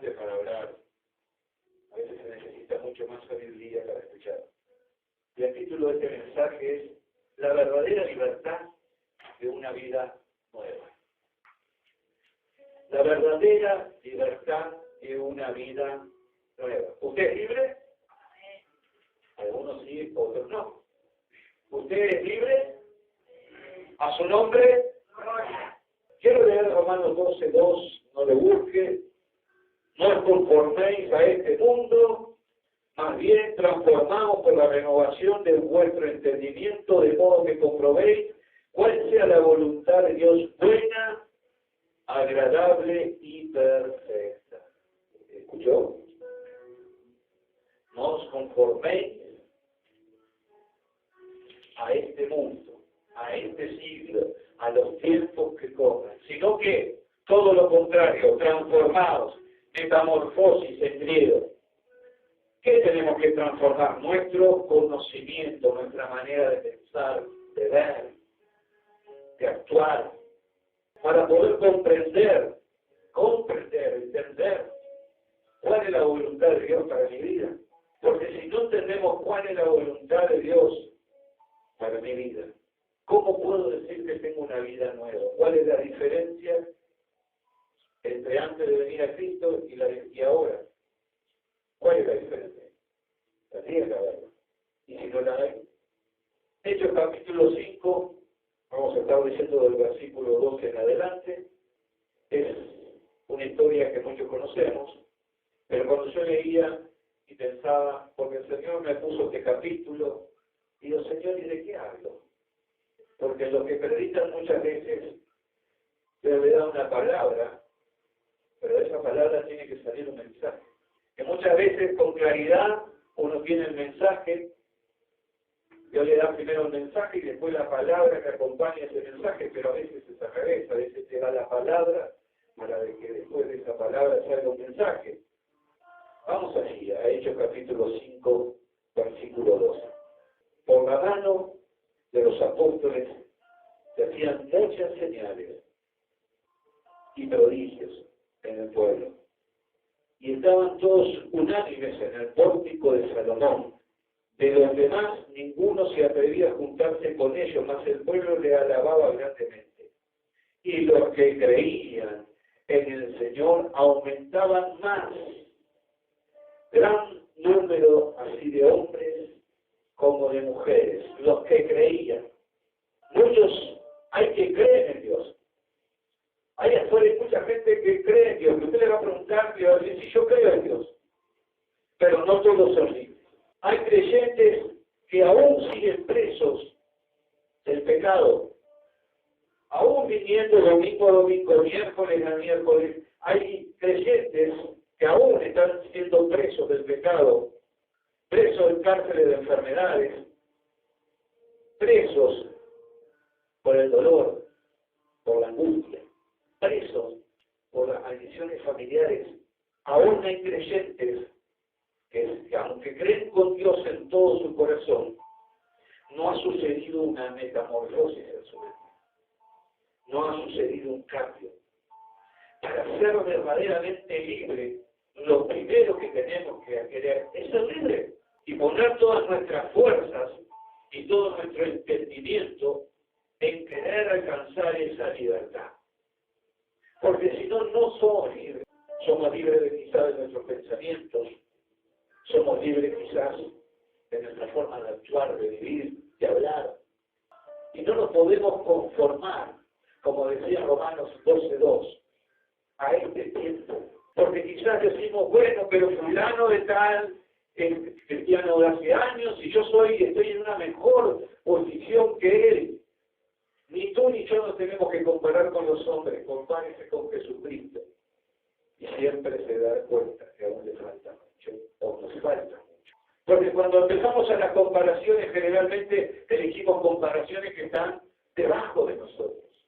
grande para hablar. A veces se necesita mucho más sabiduría para escuchar. Y el título de este mensaje es La verdadera libertad de una vida nueva. La verdadera libertad de una vida nueva. ¿Usted es libre? Algunos sí, otros no. ¿Usted es libre? ¿A su nombre? Quiero leer Romanos 12:2, no le busque. No os conforméis a este mundo, más bien transformaos por la renovación de vuestro entendimiento, de modo que comprobéis cuál sea la voluntad de Dios buena, agradable y perfecta. ¿Escuchó? No os conforméis a este mundo, a este siglo, a los tiempos que corren, sino que todo lo contrario, transformados, metamorfosis en griego. ¿Qué tenemos que transformar? Nuestro conocimiento, nuestra manera de pensar, de ver, de actuar, para poder comprender, entender cuál es la voluntad de Dios para mi vida. Porque si no entendemos cuál es la voluntad de Dios para mi vida, ¿cómo puedo decir que tengo una vida nueva? ¿Cuál es la diferencia entre antes de venir a Cristo y ahora? ¿Cuál es la diferencia? La tiene que haber. Y si no la hay. Hechos capítulo 5, vamos a estar leyendo del versículo 12 en adelante. Es una historia que muchos conocemos, pero cuando yo leía y pensaba, porque el Señor me puso este capítulo, y digo, Señor, ¿y de qué hablo? Porque lo que predican muchas veces le da una palabra, pero de esa palabra tiene que salir un mensaje. Que muchas veces con claridad uno tiene el mensaje, Dios le da primero el mensaje y después la palabra que acompaña ese mensaje, pero a veces es al revés, a veces te da la palabra para que después de esa palabra salga un mensaje. Vamos allí, a Hechos capítulo 5, versículo 12. Por la mano de los apóstoles se hacían muchas señales y prodigios en el pueblo. Y estaban todos unánimes en el pórtico de Salomón. De los demás, ninguno se atrevía a juntarse con ellos, mas el pueblo le alababa grandemente. Y los que creían en el Señor aumentaban más. Gran número así de hombres como de mujeres, los que creían. Muchos hay que creer en Dios. Hay afuera hay mucha gente que cree en Dios, que usted le va a preguntar, y va a decir, sí, yo creo en Dios. Pero no todos son libres. Hay creyentes que aún siguen presos del pecado. Aún viniendo domingo a domingo, miércoles a miércoles, hay creyentes que aún están siendo presos del pecado, presos en cárceles de enfermedades, presos por el dolor, por la angustia, presos por las maldiciones familiares. Aún hay creyentes que aunque creen con Dios en todo su corazón, no ha sucedido una metamorfosis en su vida. No ha sucedido un cambio. Para ser verdaderamente libre, lo primero que tenemos que querer es ser libre y poner todas nuestras fuerzas y todo nuestro entendimiento en querer alcanzar esa libertad. Porque si no, no somos libres. Somos libres de quizás de nuestros pensamientos, somos libres quizás de nuestra forma de actuar, de vivir, de hablar. Y no nos podemos conformar, como decía Romanos 12:2, a este tiempo. Porque quizás decimos, bueno, pero fulano de tal, es cristiano de hace años, y yo estoy en una mejor posición que él. Ni tú ni yo nos tenemos que comparar con los hombres, compárese con Jesucristo. Y siempre se da cuenta que aún le falta mucho, o nos falta mucho. Porque cuando empezamos a las comparaciones, generalmente elegimos comparaciones que están debajo de nosotros.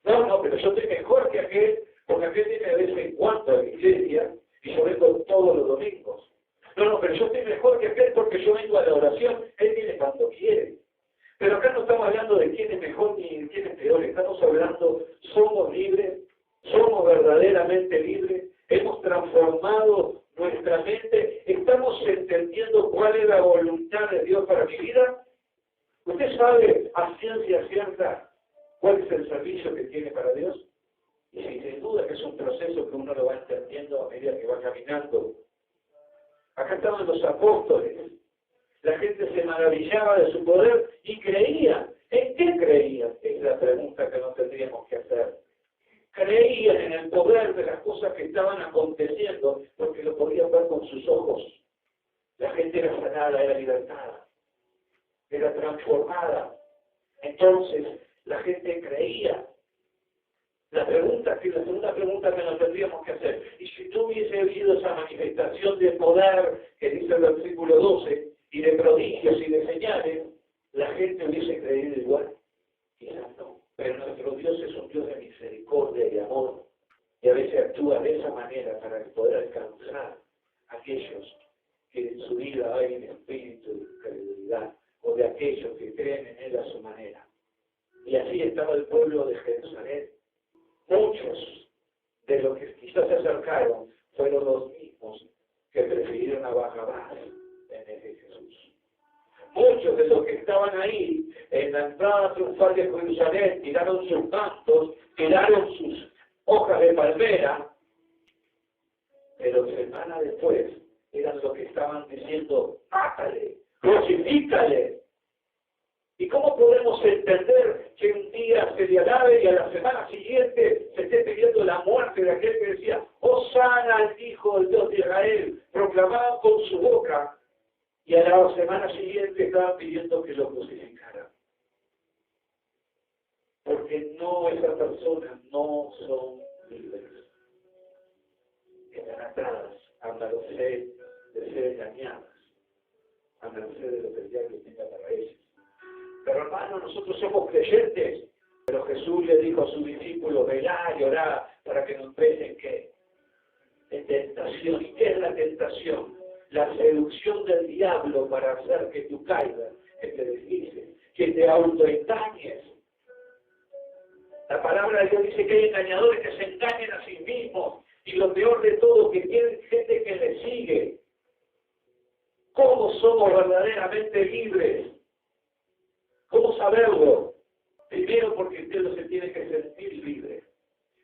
No, pero yo estoy mejor que aquel, porque aquel viene de vez en cuando a la iglesia, y yo vengo todos los domingos. No, pero yo estoy mejor que aquel porque yo vengo a la oración, él viene cuando quiere. Pero acá no estamos hablando de quién es mejor ni de quién es peor, estamos hablando, somos libres, somos verdaderamente libres, hemos transformado nuestra mente, estamos entendiendo cuál es la voluntad de Dios para mi vida. ¿Usted sabe a ciencia cierta cuál es el servicio que tiene para Dios? Y sin duda que es un proceso que uno lo va entendiendo a medida que va caminando. Acá estaban los apóstoles. La gente se maravillaba de su poder y creía. ¿En qué creían? Es la pregunta que no tendríamos que hacer. Creían en el poder de las cosas que estaban aconteciendo porque lo podían ver con sus ojos. La gente era sanada, era libertada, era transformada. Entonces, la gente creía. La segunda pregunta que nos tendríamos que hacer, y si no hubiese habido esa manifestación de poder que dice el versículo 12, y de prodigios y de señales, la gente hubiese creído igual. Quizás no. Pero nuestro Dios es un Dios de misericordia y de amor, y a veces actúa de esa manera para poder alcanzar a aquellos que en su vida hay un espíritu de credibilidad, o de aquellos que creen en Él a su manera. Y así estaba el pueblo de Jerusalén. Muchos de los que quizás se acercaron fueron los mismos que prefirieron a Barrabás en vez de Jesús. Muchos de los que estaban ahí en la entrada triunfal de Jerusalén tiraron sus mantos, tiraron sus hojas de palmera, pero semanas después eran los que estaban diciendo: mátale, crucifícale. ¿Y cómo podemos entender que un día se le alabe y a la semana siguiente se esté pidiendo la muerte de aquel que decía: Hosana al Hijo del Dios de Israel, proclamado con su boca, y a la semana siguiente estaban pidiendo que lo crucificaran? Porque esas personas no son libres. Están atadas a merced de ser engañadas, a merced de lo que el diablo tenga para ellos. Pero hermano, nosotros somos creyentes. Pero Jesús le dijo a sus discípulos: velá y orá para que no entréis en qué, en tentación. ¿Y qué es la tentación? La seducción del diablo para hacer que tú caigas, que te deslices, que te autoengañes. La palabra de Dios dice que hay engañadores que se engañan a sí mismos, y lo peor de todo, que tienen gente que les sigue. ¿Cómo somos verdaderamente libres? ¿Cómo saberlo? Primero, porque usted se tiene que sentir libre,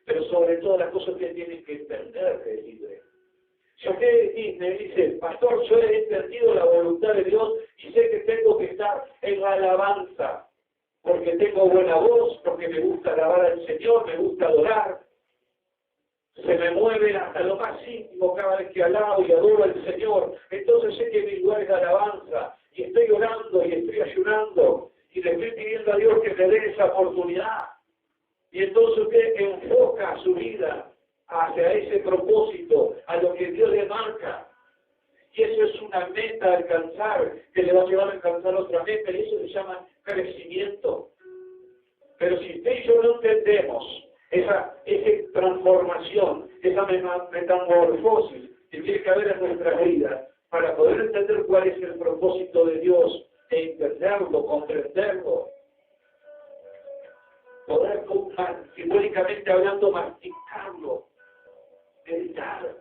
pero sobre todo las cosas que tienen que entender que es libre. Si usted me dice: pastor, yo he entendido la voluntad de Dios y sé que tengo que estar en la alabanza, porque tengo buena voz, porque me gusta alabar al Señor, me gusta adorar, se me mueve hasta lo más íntimo cada vez que alabo y adoro al Señor, entonces sé que mi lugar es de alabanza, y estoy orando y estoy ayunando, y le estoy pidiendo a Dios que me dé esa oportunidad. Y entonces usted enfoca su vida hacia ese propósito, a lo que Dios le marca. Y eso es una meta a alcanzar, que le va a llevar a alcanzar otra meta, y eso se llama crecimiento. Pero si usted y yo no entendemos esa transformación, esa metamorfosis que tiene que haber en nuestras vidas, para poder entender cuál es el propósito de Dios, e entenderlo, comprenderlo, poder, simbólicamente hablando, masticarlo, meditar,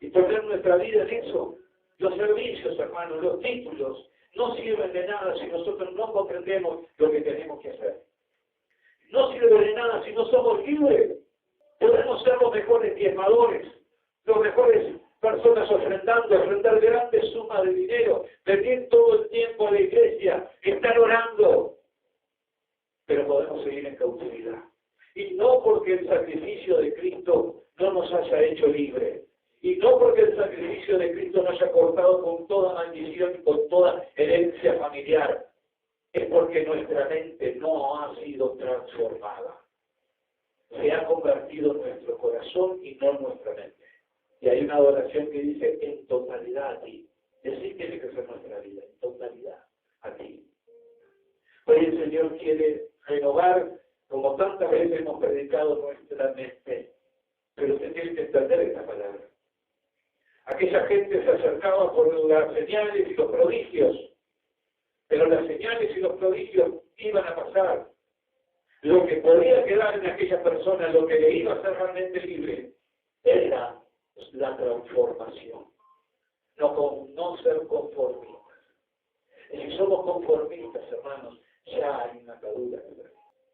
y poner nuestra vida en eso. Los servicios, hermanos, los títulos, no sirven de nada si nosotros no comprendemos lo que tenemos que hacer. No sirve de nada si no somos libres. Podemos ser los mejores diezmadores, los mejores personas ofrendar grandes sumas de dinero, venir todo el tiempo a la iglesia, estar orando, pero podemos seguir en cautividad. Y no porque el sacrificio de Cristo no nos haya hecho libres, y no porque el sacrificio de Cristo nos haya cortado con toda maldición y con toda herencia familiar, es porque nuestra mente no ha sido transformada. Se ha convertido en nuestro corazón y no en nuestra mente. Y hay una adoración que dice: en totalidad a ti. Y así tiene que ser nuestra vida, en totalidad a ti. Hoy el Señor quiere renovar, como tantas veces hemos predicado, nuestra mente. Pero usted tiene que entender esta palabra. Aquella gente se acercaba por las señales y los prodigios, pero las señales y los prodigios iban a pasar. Lo que podía quedar en aquella persona, lo que le iba a hacer realmente libre, era la transformación. No ser conformistas. Y si somos conformistas, hermanos, ya hay una atadura.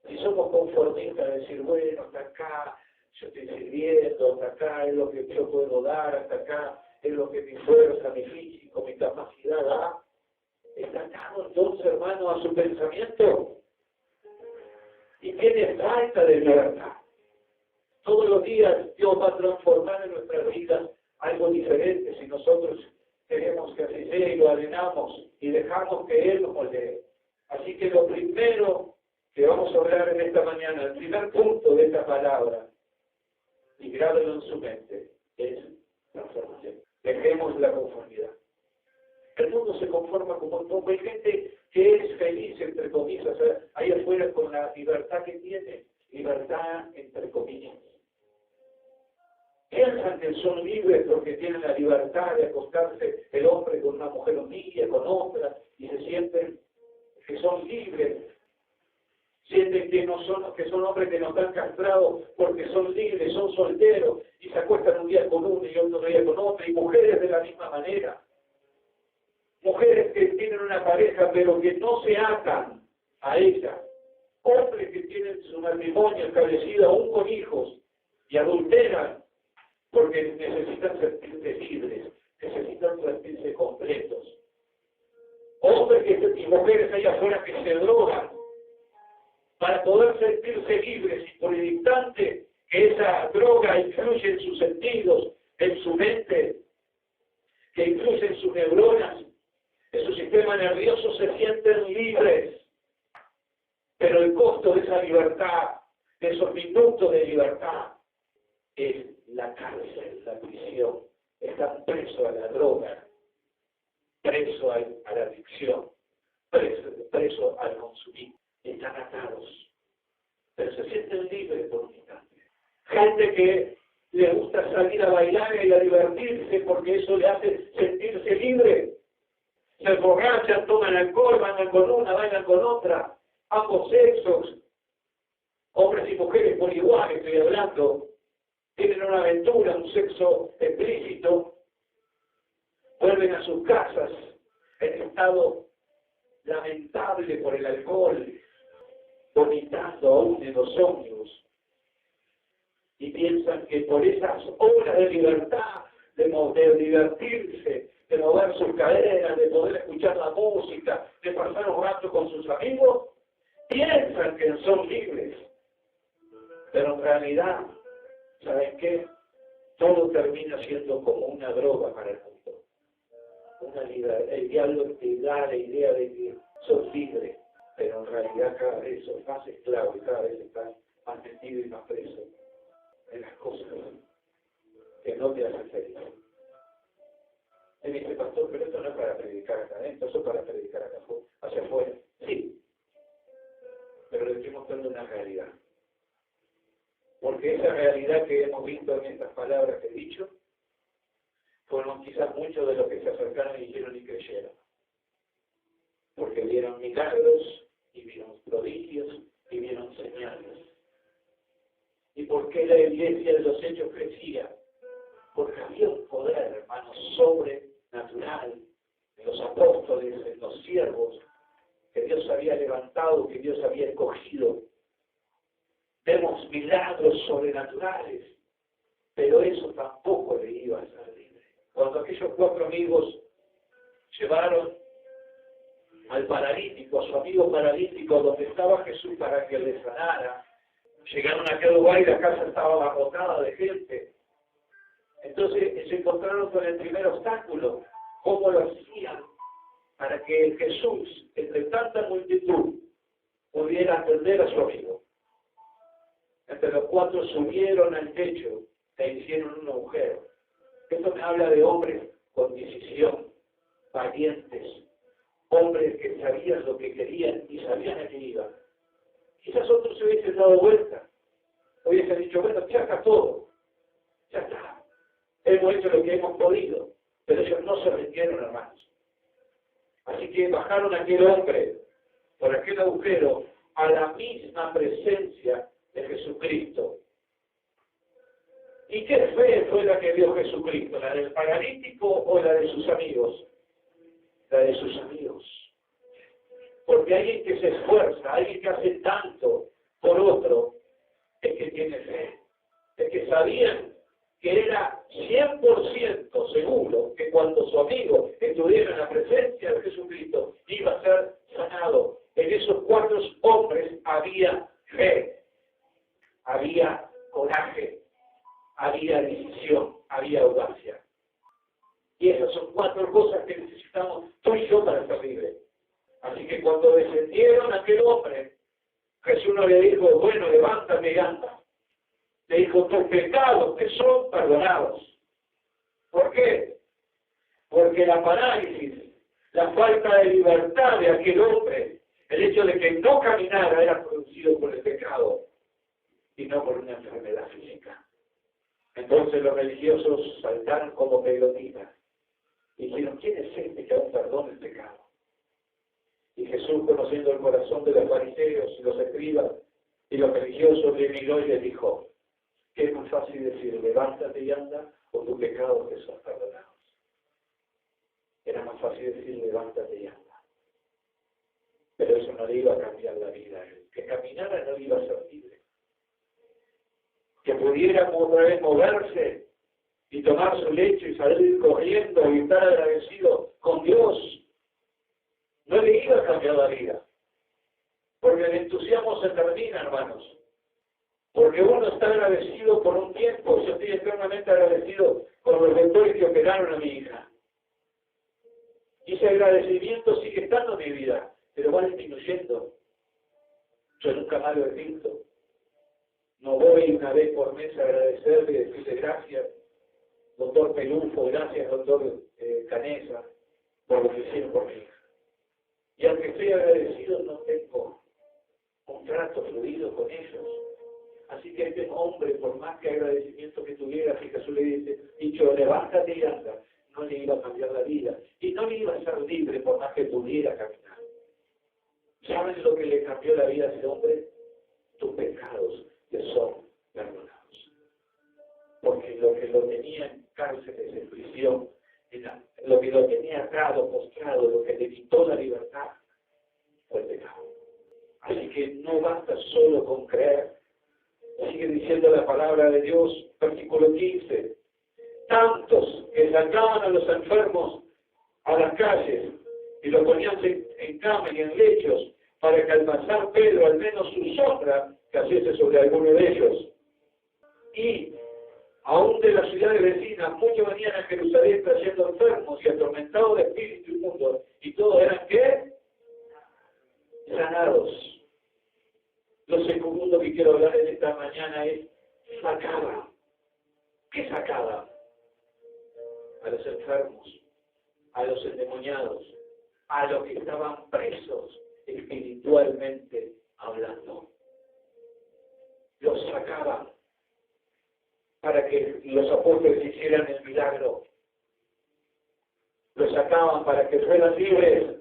Si somos conformistas, decir, bueno, hasta acá yo estoy sirviendo, hasta acá es lo que yo puedo dar, hasta acá es lo que mi fuerza, mi físico, mi capacidad da, está atado entonces, hermano, a su pensamiento. Y tiene falta de libertad. Todos los días Dios va a transformar en nuestras vidas algo diferente si nosotros queremos que así sea y lo ordenamos y dejamos que Él nos moldee. Así que lo primero que vamos a hablar en esta mañana, el primer punto de esta palabra, y grábelo en su mente, es transformación. Dejemos la conformidad. El mundo se conforma como un poco. Hay gente que es feliz, entre comillas, o sea, ahí afuera con la libertad que tiene, libertad entre comillas. Piensan que son libres porque tienen la libertad de acostarse el hombre con una mujer humilla, con otra, y se sienten que son libres. Sienten que son hombres que no están castrados porque son libres, son solteros, y se acuestan un día con uno y otro día con otro, y mujeres de la misma manera. Mujeres que tienen una pareja pero que no se atan a ella. Hombres que tienen su matrimonio establecido aún con hijos y adulteran porque necesitan sentirse libres, necesitan sentirse completos. Hombres y mujeres allá afuera que se drogan para poder sentirse libres y por el instante que esa droga influye en sus sentidos, en su mente, que influye en sus neuronas, en su sistema nervioso, se sienten libres. Pero el costo de esa libertad, de esos minutos de libertad, es la cárcel, la prisión. Están presos a la droga, presos a la adicción, presos al consumismo. Están atados. Pero se sienten libres por un instante. Gente que le gusta salir a bailar y a divertirse porque eso le hace sentirse libre. Se emborrachan, toman alcohol, bailan con una, bailan con otra. Ambos sexos, hombres y mujeres por igual, estoy hablando, tienen una aventura, un sexo explícito, vuelven a sus casas en estado lamentable por el alcohol, vomitando aún en los ómnibus, y piensan que por esas horas de libertad, de divertirse, de mover sus caderas, de poder escuchar la música, de pasar un rato con sus amigos, piensan que son libres. Pero en realidad, ¿saben qué? Todo termina siendo como una droga para el mundo. El diablo te da la idea de que sos libre, pero en realidad cada vez sos más esclavo y cada vez estás más metido y más preso en las cosas que no te hacen feliz. Y dice, pastor, pero esto no es para predicar acá adentro, eso es para predicar acá hacia afuera. Sí, pero le estoy mostrando una realidad. Porque esa realidad que hemos visto en estas palabras que he dicho, fueron quizás muchos de los que se acercaron y dijeron y creyeron. Porque vieron milagros, y vieron prodigios, y vieron señales. ¿Y por qué la iglesia de los hechos crecía? Porque había un poder, hermanos, sobrenatural en los apóstoles, en los siervos, que Dios había levantado, que Dios había escogido. Vemos milagros sobrenaturales, pero eso tampoco le iba a ser libre. Cuando aquellos 4 amigos llevaron al paralítico, a su amigo paralítico, donde estaba Jesús para que le sanara, llegaron a aquel lugar y la casa estaba abarrotada de gente. Entonces se encontraron con el primer obstáculo. ¿Cómo lo hacían para que Jesús, entre tanta multitud, pudiera atender a su amigo? Entre los 4 subieron al techo e hicieron un agujero. Esto me habla de hombres con decisión, valientes, hombres que sabían lo que querían y sabían a qué iban. Quizás otros se hubiesen dado vuelta, hubiesen dicho, bueno, ya está todo, ya está, hemos hecho lo que hemos podido, pero ellos no se rindieron, hermanos. Así que bajaron a aquel hombre por aquel agujero a la misma presencia de Jesucristo. ¿Y qué fe fue la que dio Jesucristo? ¿La del paralítico o la de sus amigos? La de sus amigos. Porque alguien que se esfuerza, alguien que hace tanto por otro, es que tiene fe. Es que sabían que era 100% seguro que cuando su amigo estuviera en la presencia de Jesucristo, iba a ser sanado. En esos 4 hombres había fe, había coraje, había decisión, había audacia. Y esas son 4 cosas que necesitamos tú y yo para ser libres. Así que cuando descendieron a aquel hombre, Jesús no le dijo, bueno, levántate y anda. Le dijo, tus pecados te son perdonados. ¿Por qué? Porque la parálisis, la falta de libertad de aquel hombre, el hecho de que no caminara era producido por el pecado y no por una enfermedad física. Entonces los religiosos saltaron como pelotitas y dijeron, ¿quién es este que aún perdona el pecado? Y Jesús, conociendo el corazón de los fariseos y los escribas y los religiosos, le miró y le dijo, ¿qué es más fácil decir, levántate y anda, o tus pecados te son perdonados? Era más fácil decir, levántate y anda. Pero eso no le iba a cambiar la vida. Que caminara no iba a ser libre. Que pudiera moverse y tomar su lecho y salir corriendo y estar agradecido con Dios, no le iba a cambiar la vida. Porque el entusiasmo se termina, hermanos. Porque uno está agradecido por un tiempo. Yo estoy eternamente agradecido con los doctores que operaron a mi hija. Y ese agradecimiento sigue estando en mi vida, pero va disminuyendo. Yo nunca más lo he visto. No voy una vez por mes a agradecerle y decirle gracias, doctor Pelufo, gracias, doctor Canesa, por lo que hicieron por mi hija. Y aunque estoy agradecido, no tengo un trato fluido con ellos. Así que este hombre, por más que agradecimiento que tuviera, si Jesús le dicho, levántate y anda, no le iba a cambiar la vida. Y no le iba a ser libre por más que pudiera caminar. ¿Saben lo que le cambió la vida a ese hombre? Tus pecados te son perdonados. Porque lo que lo tenía en cárceles, en prisión, lo que lo tenía atado, postrado, lo que le quitó la libertad, fue el pecado. Así que no basta solo con creer. Sigue diciendo la palabra de Dios, versículo 15. Tantos que sacaban a los enfermos a las calles y los ponían en cama y en lechos para que al pasar Pedro al menos su sombra cayese sobre alguno de ellos. Y aún de las ciudades vecinas, muchos venían a Jerusalén trayendo enfermos y atormentados de espíritu inmundo. Y todos eran, ¿qué? Sanados. Lo segundo que quiero hablar en esta mañana es sacaban. ¿Qué sacaban? A los enfermos, a los endemoniados, a los que estaban presos espiritualmente hablando. Los sacaban para que los apóstoles hicieran el milagro. Los sacaban para que fueran libres.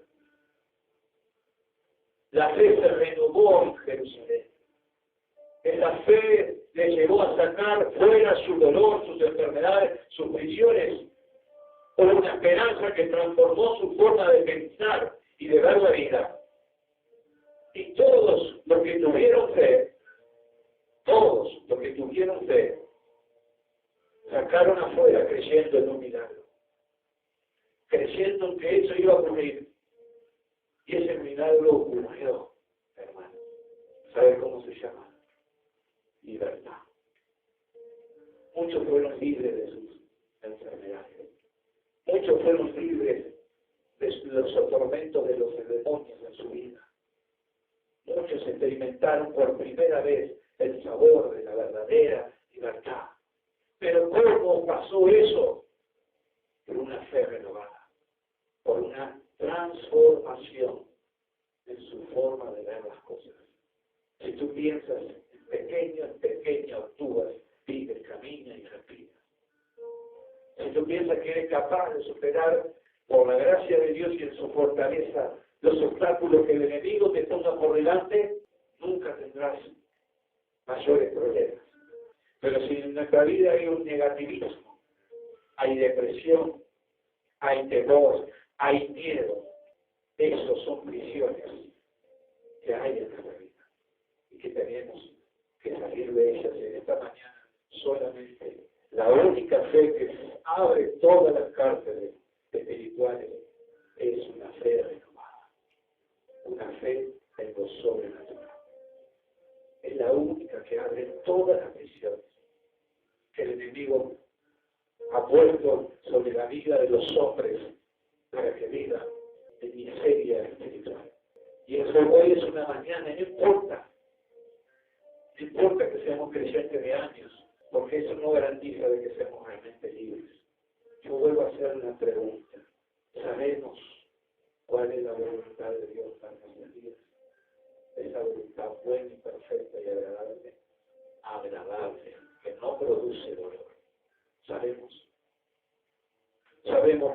La fe se renovó en Jerusalén. Esa fe le llevó a sacar fuera su dolor, sus enfermedades, sus prisiones, por una esperanza que transformó su forma de pensar y de ver la vida. Y todos los que tuvieron fe, sacaron afuera creyendo en un milagro, creyendo que eso iba a ocurrir. Y ese milagro ocurrió, hermano. ¿Sabe cómo se llama? Libertad. Muchos fueron libres de sus enfermedades. Muchos fueron libres de los atormentos de los demonios en su vida. Muchos experimentaron por primera vez el sabor de la verdadera libertad. Pero ¿cómo pasó eso? Por una fe renovada, por una transformación en su forma de ver las cosas. Si tú piensas en pequeño actúas, vives, caminas y respiras. Si tú piensas que eres capaz de superar por la gracia de Dios y en su fortaleza los obstáculos que el enemigo te ponga por delante, nunca tendrás mayores problemas. Pero si en nuestra vida hay un negativismo, hay depresión, hay temor, hay miedo, esos son prisiones que hay en nuestra vida y que tenemos que salir de ellas. En esta mañana solamente la única fe que abre todas las cárceles espirituales es una fe renovada, una fe en lo sobrenatural. Es la única que abre todas las prisiones que el enemigo ha puesto sobre la vida de los hombres para que vivan en miseria espiritual. Y eso hoy es una mañana, no importa que seamos creyentes de años, porque eso no garantiza de que seamos realmente libres. Yo vuelvo a hacer una pregunta. ¿Sabemos cuál es la voluntad de Dios para nuestras vidas? Esa voluntad buena y perfecta y agradable, que no produce dolor. Sabemos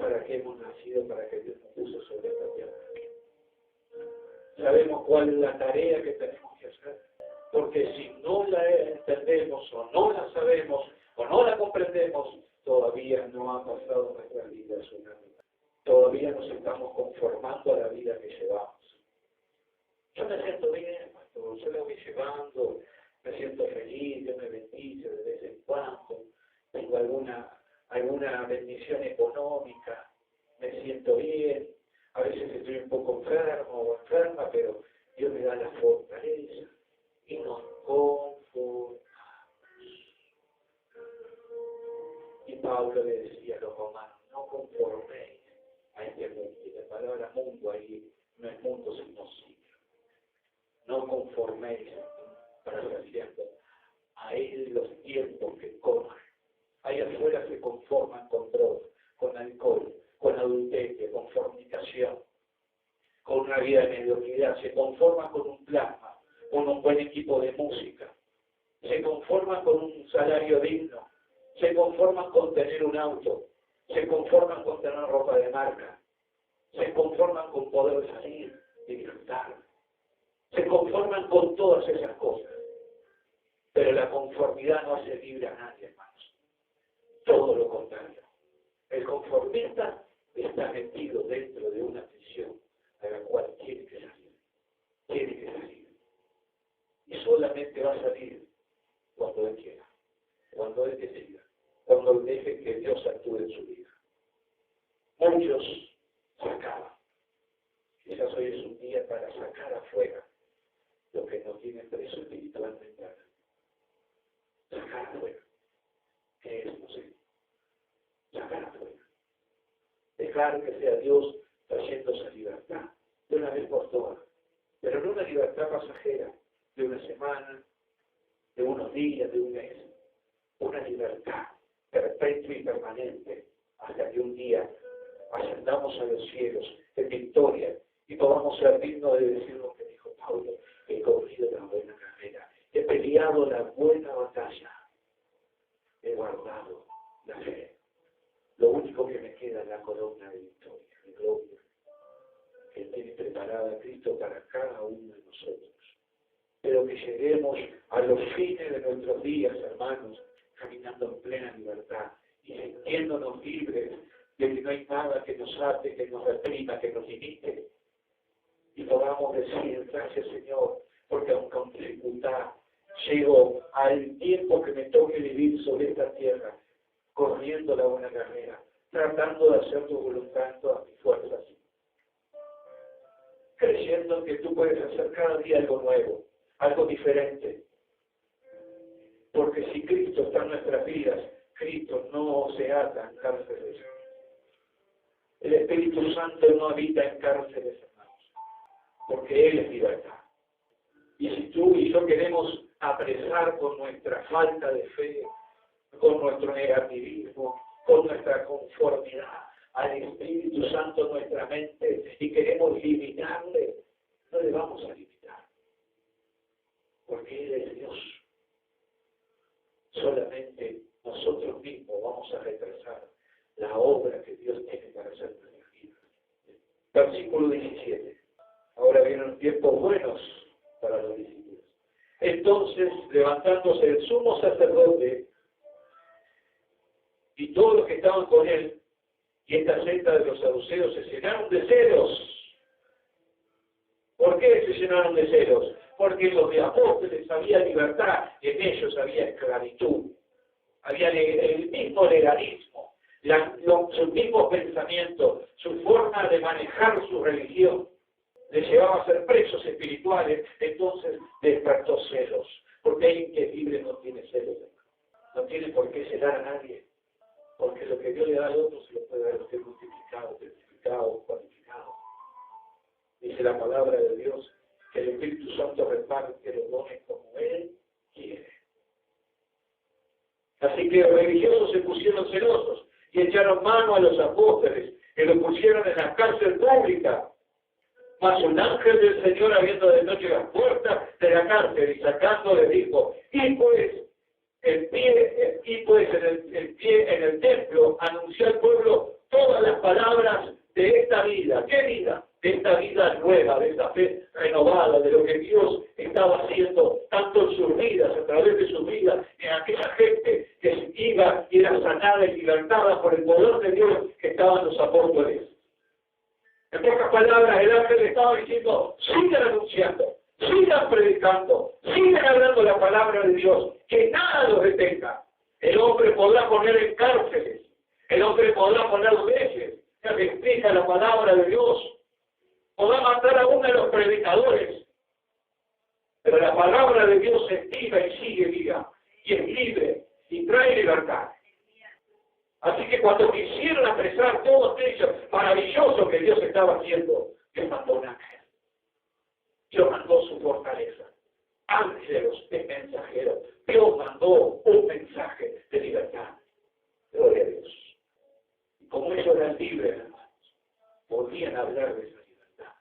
para qué hemos nacido, para qué Dios nos puso sobre esta tierra. Sabemos cuál es la tarea que tenemos que hacer. Porque si no la entendemos, o no la sabemos, o no la comprendemos, todavía no ha pasado nuestra vida solamente. Todavía nos estamos conformando a la vida que llevamos. Yo me siento bien, pastor, yo la voy llevando, me siento feliz, Dios me bendice de vez en cuando, tengo alguna bendición económica, me siento bien, a veces estoy un poco enfermo o enferma, pero Dios me da la fortaleza y nos conformamos. Y Pablo le decía a los romanos, no conforméis a este mundo. Y la palabra mundo ahí no es mundo sino siglo. No conforméis para haciendo a él los tiempos que corren. Ahí afuera se conforman con drogas, con alcohol, con adulterio, con fornicación, con una vida de mediocridad. Se conforman con un plasma, con un buen equipo de música. Se conforman con un salario digno. Se conforman con tener un auto. Se conforman con tener ropa de marca. Se conforman con poder salir y disfrutar. Se conforman con todas esas cosas. Pero la conformidad no hace libre a nadie, hermanos. Todo lo contrario. El conformista está metido dentro de una prisión de la cual tiene que salir. Tiene que salir. Y solamente va a salir cuando Él quiera, cuando Él decida, cuando Él deje que Dios actúe en su vida. Muchos se acaban. Quizás hoy es un día para sacar afuera lo que nos tiene preso espiritualmente. Sacar afuera. ¿Qué es? No sé. Sacar afuera. Dejar que sea Dios trayendo esa libertad de una vez por todas. Pero no una libertad pasajera de una semana, de unos días, de un mes. Una libertad perpetua y permanente hasta que un día ascendamos a los cielos en victoria y podamos ser dignos de decir lo que dijo Pablo: he corrido la buena carrera, he peleado la buena batalla, he guardado la fe. Lo único que me queda es la corona de victoria, de gloria, que tiene preparada Cristo para cada uno de nosotros. Pero que lleguemos a los fines de nuestros días, hermanos, caminando en plena libertad y sintiéndonos libres de que no hay nada que nos ate, que nos reprima, que nos limite. Y podamos decir: gracias, Señor, porque aunque con dificultad llego al tiempo que me toque vivir sobre esta tierra, corriendo la buena carrera, tratando de hacer tu voluntad en todas mis fuerzas, creyendo que tú puedes hacer cada día algo nuevo, algo diferente. Porque si Cristo está en nuestras vidas, Cristo no se ata en cárceles. El Espíritu Santo no habita en cárceles, hermanos, porque Él es libertad. Y si tú y yo queremos apresar con nuestra falta de fe, con nuestro negativismo, con nuestra conformidad al Espíritu Santo en nuestra mente y queremos limitarle, no le vamos a limitar. Porque Él es Dios. Solamente nosotros mismos vamos a retrasar la obra que Dios tiene para hacer en nuestras vidas. Versículo 17. Ahora vienen tiempos buenos para los discípulos. Entonces, levantándose el sumo sacerdote y todos los que estaban con él, y esta secta de los saduceos se llenaron de celos. ¿Por qué se llenaron de celos? Porque en los de apóstoles había libertad, en ellos había esclavitud. Había el mismo legalismo, sus mismos pensamientos, su forma de manejar su religión. Les llevaba a ser presos espirituales, entonces despertó celos. Porque alguien que es libre no tiene celos. No tiene por qué celar a nadie. Porque lo que Dios le da al otro se lo puede dar a usted multiplicado, certificado, cualificado. Dice la palabra de Dios que el Espíritu Santo reparte los dones como Él quiere. Así que los religiosos se pusieron celosos y echaron mano a los apóstoles, que los pusieron en la cárcel pública. Mas un ángel del Señor, abriendo de noche las puertas de la cárcel y sacando, le dijo: y pues en el templo anunció al pueblo todas las palabras de esta vida. ¿Qué vida? De esta vida nueva, de esta fe renovada, de lo que Dios estaba haciendo, tanto en sus vidas, a través de sus vidas, en aquella gente que iba y era sanada y libertada por el poder de Dios que estaban los apóstoles. En pocas palabras, el ángel le estaba diciendo: sigan anunciando, sigan predicando, sigan hablando la palabra de Dios, que nada los detenga. El hombre podrá poner en cárceles, el hombre podrá poner leyes, que explica la palabra de Dios, podrá matar a uno de los predicadores, pero la palabra de Dios se activa y sigue viva, y es libre, y trae libertad. Así que cuando quisieron apresar todo aquello maravilloso que Dios estaba haciendo, Dios mandó un ángel. Dios mandó su fortaleza. Ángeles de mensajeros. Dios mandó un mensaje de libertad. Gloria a Dios. Y como ellos eran libres, hermanos, podían hablar de esa libertad.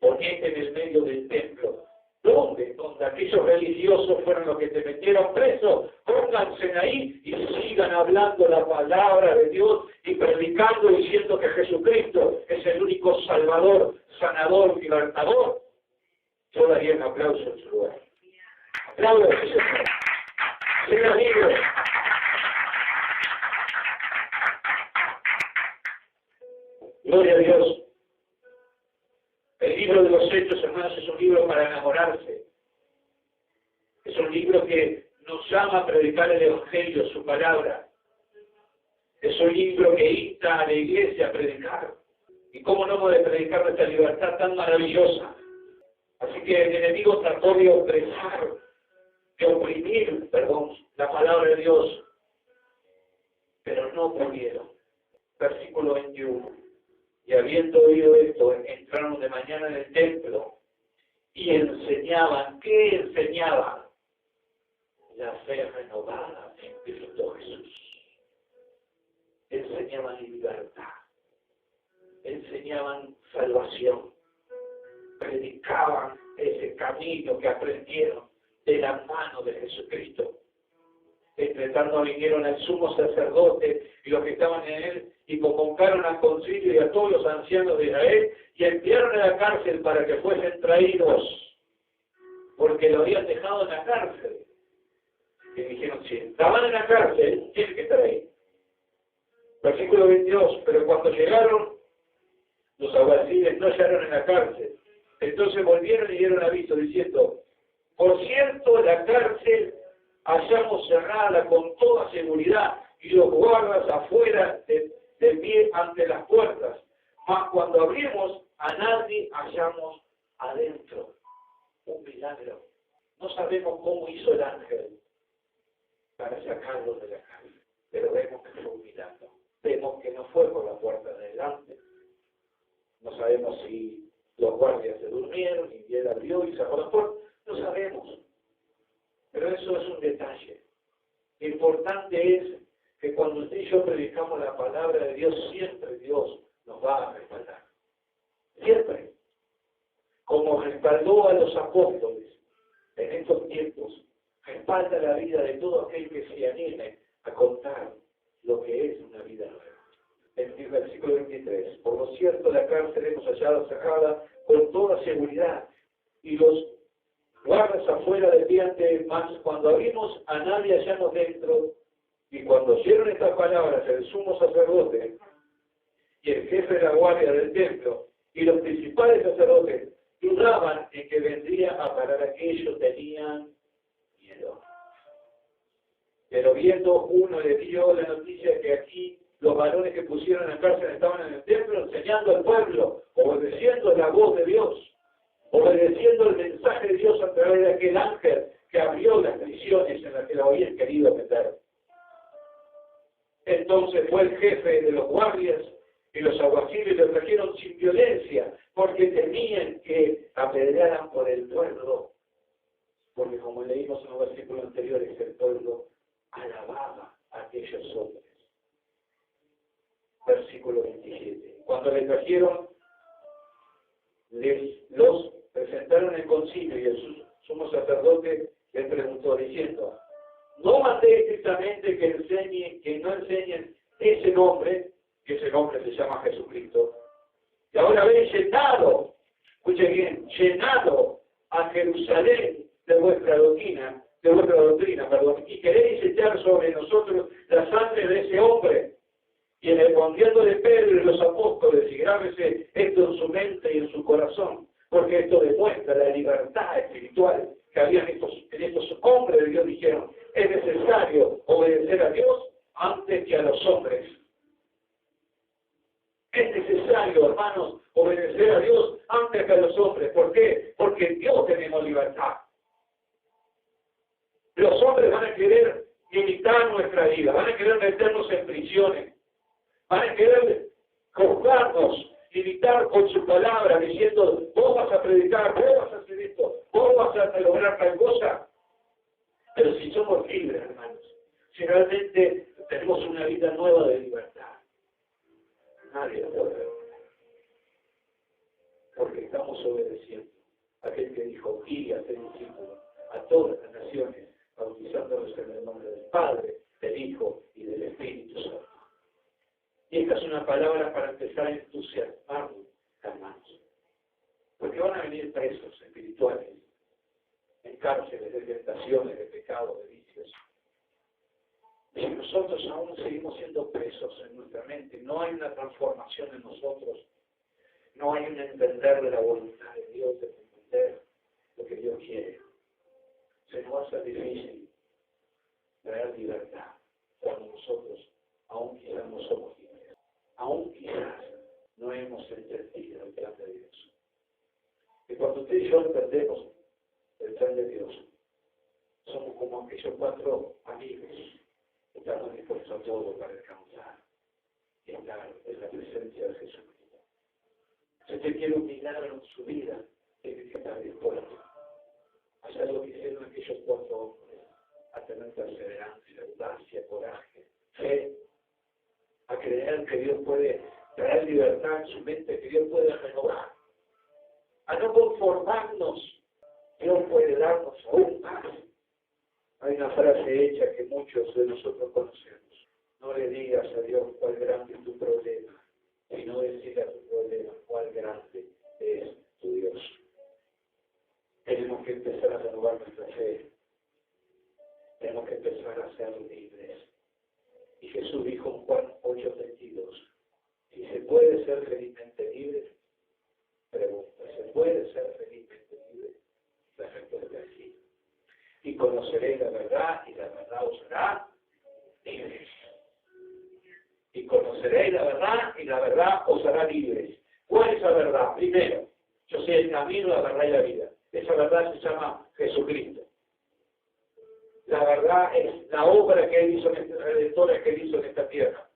Ponete en el medio del templo. ¿Dónde? Donde aquellos religiosos fueron los que te metieron preso. Pónganse ahí y sigan hablando la palabra de Dios y predicando, diciendo que Jesucristo es el único Salvador, sanador, libertador. Yo daría un aplauso en su lugar. Aplausos, Señor. Sean libres. Gloria a Dios. El libro de los Hechos, hermanos, es un libro para enamorarse. Es un libro que nos llama a predicar el Evangelio, su palabra. Es un libro que insta a la iglesia a predicar. ¿Y cómo no puede predicar nuestra libertad tan maravillosa? Así que el enemigo trató de oprimir, la palabra de Dios. Pero no pudieron. Versículo 21. Y habiendo oído esto, entraron de mañana en el templo y enseñaban. ¿Qué enseñaban? La fe renovada en Cristo Jesús. Enseñaban libertad. Enseñaban salvación. Predicaban ese camino que aprendieron de la mano de Jesucristo. Entre tanto vinieron al sumo sacerdote y los que estaban en él y convocaron al concilio y a todos los ancianos de Israel y enviaron a la cárcel para que fuesen traídos, porque lo habían dejado en la cárcel. Y dijeron: si estaban en la cárcel, tienen que estar ahí. Versículo 22. Pero cuando llegaron, los alguaciles no hallaron en la cárcel. Entonces volvieron y dieron aviso diciendo: por cierto, la cárcel hallamos cerrada con toda seguridad y los guardas afuera de pie ante las puertas. Mas cuando abrimos, a nadie hallamos adentro. Un milagro. No sabemos cómo hizo el ángel para sacarlos de la cárcel, pero vemos que fue un milagro. Vemos que no fue por la puerta de delante. No sabemos si los guardias se durmieron y él abrió y sacó la puerta. No sabemos. Pero eso es un detalle. Lo importante es que cuando usted y yo predicamos la palabra de Dios, siempre Dios nos va a respaldar. Siempre. Como respaldó a los apóstoles en estos tiempos, respalda la vida de todo aquel que se anime a contar lo que es una vida nueva. En el versículo 23. Por lo cierto, la cárcel hemos hallado cerrada con toda seguridad y los guardas afuera de ti ante más, cuando abrimos a nadie hallamos dentro, y cuando oyeron estas palabras el sumo sacerdote y el jefe de la guardia del templo y los principales sacerdotes dudaban en que vendría a parar aquello, tenían miedo. Pero viendo uno le dio la noticia que aquí los varones que pusieron en cárcel estaban en el templo enseñando al pueblo, obedeciendo la voz de Dios, obedeciendo el mensaje de Dios a través de aquel ángel que abrió las prisiones en las que lo habían querido meter. Entonces fue el jefe de los guardias y los alguaciles lo trajeron sin violencia, porque temían que apedrearan por el pueblo. Porque como leímos en los versículos anteriores, el pueblo alababa a aquellos hombres. Versículo 27. Cuando le trajeron, los presentaron en concilio y el sumo sacerdote le preguntó diciendo: ¿no mandé estrictamente que no enseñen ese nombre, que ese nombre se llama Jesucristo? Y ahora habéis llenado, escuche bien, llenado a Jerusalén de vuestra doctrina, y queréis echar sobre nosotros la sangre de ese hombre. Y respondiéndole Pedro y los apóstoles, y grábese esto en su mente y en su corazón, porque esto demuestra la libertad espiritual que había en estos hombres de Dios. Dijeron: es necesario obedecer a Dios antes que a los hombres. Es necesario, hermanos, obedecer a Dios antes que a los hombres. ¿Por qué? Porque en Dios tenemos libertad. Los hombres van a querer limitar nuestra vida, van a querer meternos en prisiones, van a querer juzgarnos, limitar con su palabra, diciendo: vos vas a predicar, vos vas a hacer esto, vos vas a lograr tal cosa. Pero si somos libres, hermanos, si realmente tenemos una vida nueva de libertad, nadie lo puede ver. Porque estamos obedeciendo a aquel que dijo: id y haced discípulos a todas las naciones, bautizándolos en el nombre del Padre, del Hijo y del Espíritu Santo. Y esta es una palabra para empezar a entusiasmarnos, hermanos. Porque van a venir presos espirituales, en cárceles de tentaciones, de pecados, de vicios. Y nosotros aún seguimos siendo presos en nuestra mente. No hay una transformación en nosotros. No hay un entender de la voluntad de Dios, de entender lo que Dios quiere. Se nos hace difícil traer libertad cuando nosotros aún quizás no somos libres. Aún quizás no hemos entendido el plan de Dios. Y cuando usted y yo entendemos el plan de Dios, somos como aquellos 4 amigos que están dispuestos a todo para alcanzar y estar en la presencia de Jesucristo. Si usted quiere un milagro en su vida, tiene que estar dispuesto a hacer lo que hicieron aquellos 4 hombres, a tener perseverancia, audacia, coraje, fe, a creer que Dios puede traer libertad en su mente, que Dios puede renovar, a no conformarnos. Dios puede darnos aún más. Hay una frase hecha que muchos de nosotros conocemos: no le digas a Dios cuál grande es tu problema, sino decirle a tu problema cuál grande es tu Dios. Tenemos que empezar a renovar nuestra fe. Tenemos que empezar a ser libres. Y Jesús dijo en Juan 8:22, si se puede ser felizmente libre, pregunta: ¿se puede ser felizmente libre? La respuesta es sí. Y conoceréis la verdad, y la verdad os hará libres. Y conoceréis la verdad, y la verdad os hará libres. ¿Cuál es la verdad? Primero, yo soy el camino, la verdad y la vida. Esa verdad se llama Jesucristo. La verdad es la obra que Él hizo, redentora que Él hizo en esta tierra.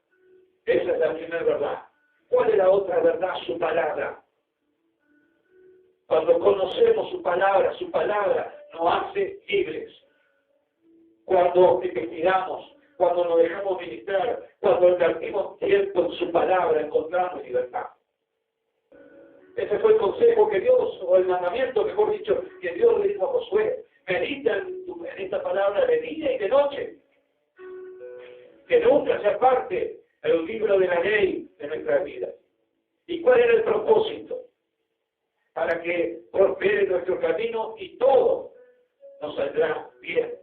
Esa es la primera verdad. ¿Cuál es la otra verdad? Su palabra. Cuando conocemos su palabra nos hace libres. Cuando investigamos, cuando nos dejamos ministrar, cuando invertimos tiempo en su palabra, encontramos libertad. Ese fue el consejo que Dios, o el mandamiento, mejor dicho, que Dios le dijo a Josué: medita en esta palabra de día y de noche. Que nunca se aparte el libro de la ley de nuestra vida. ¿Y cuál era el propósito? Para que prospere nuestro camino y todo nos saldrá bien.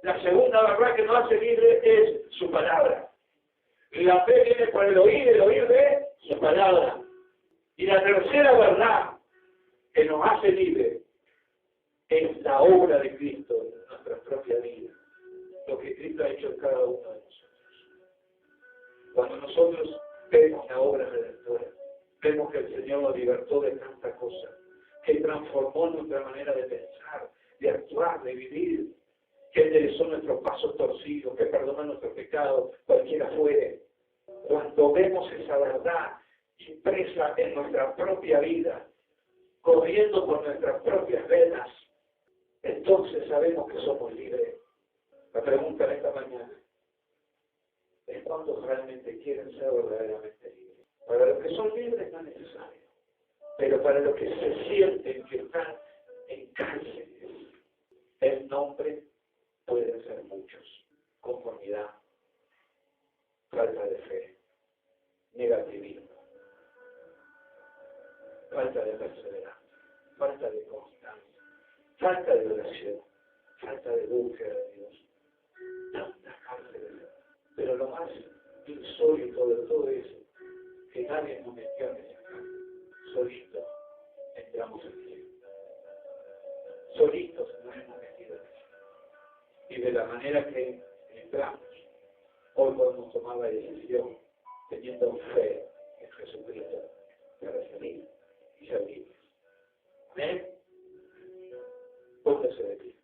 La segunda verdad que nos hace libre es su palabra. La fe viene por el oír de su palabra. Y la tercera verdad que nos hace libre es la obra de Cristo en nuestra propia vida. Lo que Cristo ha hecho en cada uno de nosotros. Cuando nosotros vemos la obra redentora, vemos que el Señor nos libertó de tantas cosas, que transformó nuestra manera de pensar, de actuar, de vivir, que enderezó nuestros pasos torcidos, que perdonó nuestros pecados, cualquiera fuere. Cuando vemos esa verdad impresa en nuestra propia vida, corriendo por nuestras propias venas, entonces sabemos que somos libres. La pregunta de esta mañana es cuándo realmente quieren ser verdaderamente libres. Para los que son libres no es necesario, pero para los que se sienten que están en cárceles, el nombre pueden ser muchos: conformidad, falta de fe, negativismo, falta de perseverancia, falta de constancia, falta de oración, falta de búsqueda de Dios. Tantas cárceles. Pero lo más insólito de todo eso, que nadie nos metió en esa cárcel. Solitos entramos en cielo. Solitos nos hemos metido en eso. Y de la manera que entramos, hoy podemos tomar la decisión, teniendo fe en Jesucristo, de recibir y ser libres. Amén. Póngase de pie.